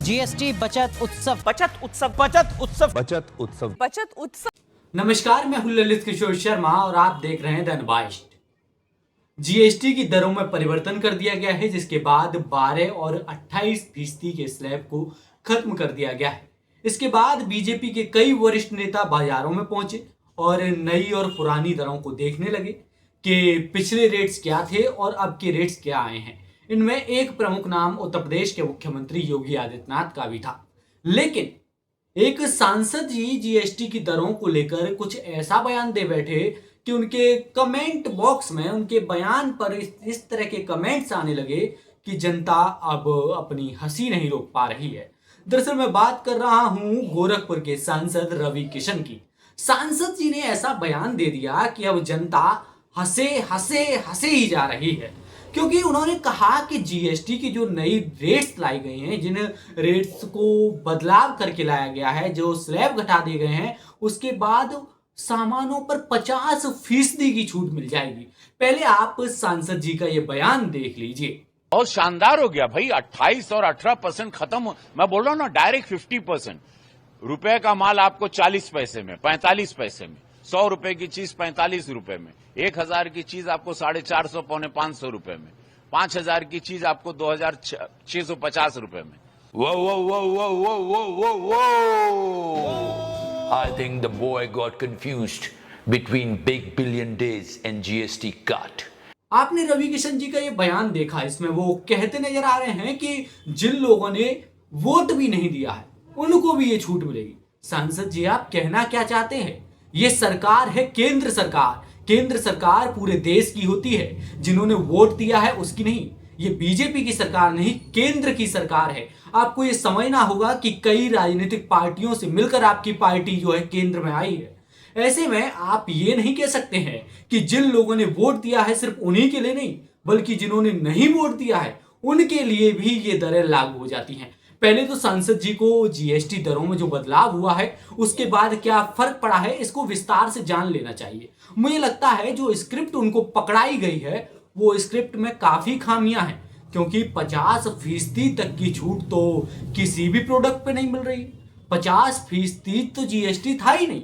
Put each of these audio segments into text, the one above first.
GST बचत उत्सव। बचत उत्सव, बचत उत्सव, बचत उत्सव, बचत उत्सव। नमस्कार, मैं हूं ललित किशोर शर्मा और आप देख रहे हैं धनबाइस्ट। जीएसटी की दरों में परिवर्तन कर दिया गया है, जिसके बाद 12 और 28% के स्लैब को खत्म कर दिया गया है। इसके बाद बीजेपी के कई वरिष्ठ नेता बाजारों में पहुंचे और नई और पुरानी दरों को देखने लगे कि पिछले रेट्स क्या थे और अब के रेट्स क्या आए हैं। इनमें एक प्रमुख नाम उत्तर प्रदेश के मुख्यमंत्री योगी आदित्यनाथ का भी था। लेकिन एक सांसद जी जीएसटी की दरों को लेकर कुछ ऐसा बयान दे बैठे कि उनके कमेंट बॉक्स में उनके बयान पर इस तरह के कमेंट्स आने लगे कि जनता अब अपनी हंसी नहीं रोक पा रही है। दरअसल मैं बात कर रहा हूं गोरखपुर के सांसद रवि किशन की। सांसद जी ने ऐसा बयान दे दिया कि अब जनता हंसे हंसे हंसे ही जा रही है, क्योंकि उन्होंने कहा कि जीएसटी की जो नई रेट्स लाई गई हैं, जिन रेट्स को बदलाव करके लाया गया है, जो स्लैब घटा दिए गए हैं, उसके बाद सामानों पर 50% की छूट मिल जाएगी। पहले आप सांसद जी का ये बयान देख लीजिए। बहुत शानदार हो गया भाई। 28 और 18% खत्म। मैं बोल रहा हूं ना, डायरेक्ट 50%। रुपए का माल आपको 40 पैसे में, 45 पैसे में, 100 रुपए की चीज 45 रुपए में, 1000 की चीज आपको 450 पौने 500 रुपए में, 5000 की चीज आपको 2650 रुपए में। Whoa, whoa, whoa, whoa, whoa, whoa, whoa, whoa! I think the boy got confused between big billion days and GST cut. आपने रवि किशन जी का ये बयान देखा, इसमें वो कहते नजर आ रहे हैं कि जिन लोगों ने वोट भी नहीं दिया है उनको भी ये छूट मिलेगी। सांसद जी, आप कहना क्या चाहते हैं? ये सरकार है केंद्र सरकार। केंद्र सरकार पूरे देश की होती है, जिन्होंने वोट दिया है उसकी नहीं। ये बीजेपी की सरकार नहीं, केंद्र की सरकार है। आपको ये समझना होगा कि कई राजनीतिक पार्टियों से मिलकर आपकी पार्टी जो है केंद्र में आई है। ऐसे में आप ये नहीं कह सकते हैं कि जिन लोगों ने वोट दिया है सिर्फ उन्हीं के लिए नहीं, बल्कि जिन्होंने नहीं वोट दिया है उनके लिए भी ये दरें लागू हो जाती हैं। पहले तो सांसद जी को जीएसटी दरों में जो बदलाव हुआ है उसके बाद क्या फर्क पड़ा है, इसको विस्तार से जान लेना चाहिए। मुझे लगता है जो स्क्रिप्ट उनको पकड़ाई गई है वो स्क्रिप्ट में काफी खामियां हैं, क्योंकि 50% तक की छूट तो किसी भी प्रोडक्ट पे नहीं मिल रही। 50% तो जीएसटी था ही नहीं।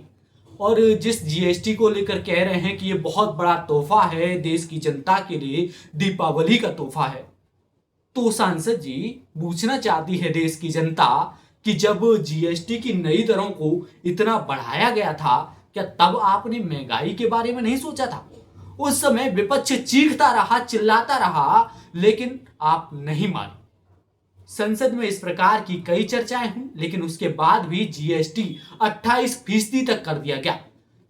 और जिस जीएसटी को लेकर कह रहे हैं कि ये बहुत बड़ा तोहफा है देश की जनता के लिए, दीपावली का तोहफा है, तो सांसद जी पूछना चाहती है देश की जनता कि जब जीएसटी की नई दरों को इतना बढ़ाया गया था, क्या तब आपने महंगाई के बारे में नहीं सोचा था? उस समय विपक्ष चीखता रहा, चिल्लाता रहा, लेकिन आप नहीं माने। संसद में इस प्रकार की कई चर्चाएं हुई, लेकिन उसके बाद भी जीएसटी 28% तक कर दिया गया।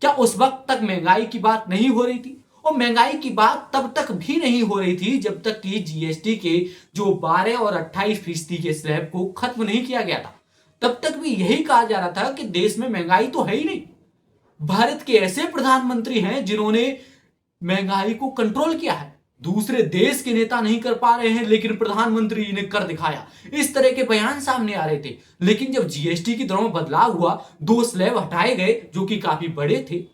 क्या उस वक्त तक महंगाई की बात नहीं हो रही थी? और महंगाई की बात तब तक भी नहीं हो रही थी जब तक कि जीएसटी के जो 12 और 28% के स्लैब को खत्म नहीं किया गया था। तब तक भी यही कहा जा रहा था कि देश में महंगाई तो है ही नहीं। भारत के ऐसे प्रधानमंत्री हैं जिन्होंने महंगाई को कंट्रोल किया है, दूसरे देश के नेता नहीं कर पा रहे हैं, लेकिन प्रधानमंत्री ने कर दिखाया। इस तरह के बयान सामने आ रहे थे। लेकिन जब जीएसटी की दरों में बदलाव हुआ, 2 स्लैब हटाए गए जो कि काफी बड़े थे,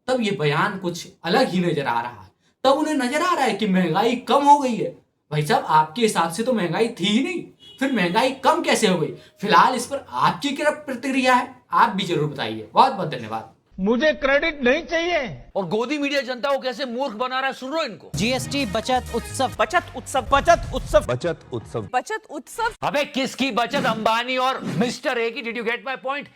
तब ये बयान कुछ अलग ही नजर आ रहा है। तब उन्हें नजर आ रहा है कि महंगाई कम हो गई है। भाई साहब, आपके हिसाब से तो महंगाई थी ही नहीं, फिर महंगाई कम कैसे हो गई? फिलहाल इस पर आपकी क्या प्रतिक्रिया है, आप भी जरूर बताइए। बहुत बहुत धन्यवाद। मुझे क्रेडिट नहीं चाहिए। और गोदी मीडिया जनता को कैसे मूर्ख बना रहा है, सुन लो इनको। जीएसटी बचत उत्सव। बचत उत्सव, बचत उत्सव, बचत उत्सव, बचत उत्सव। अबे किसकी बचत? अंबानी और मिस्टर ए की। Did you get my point?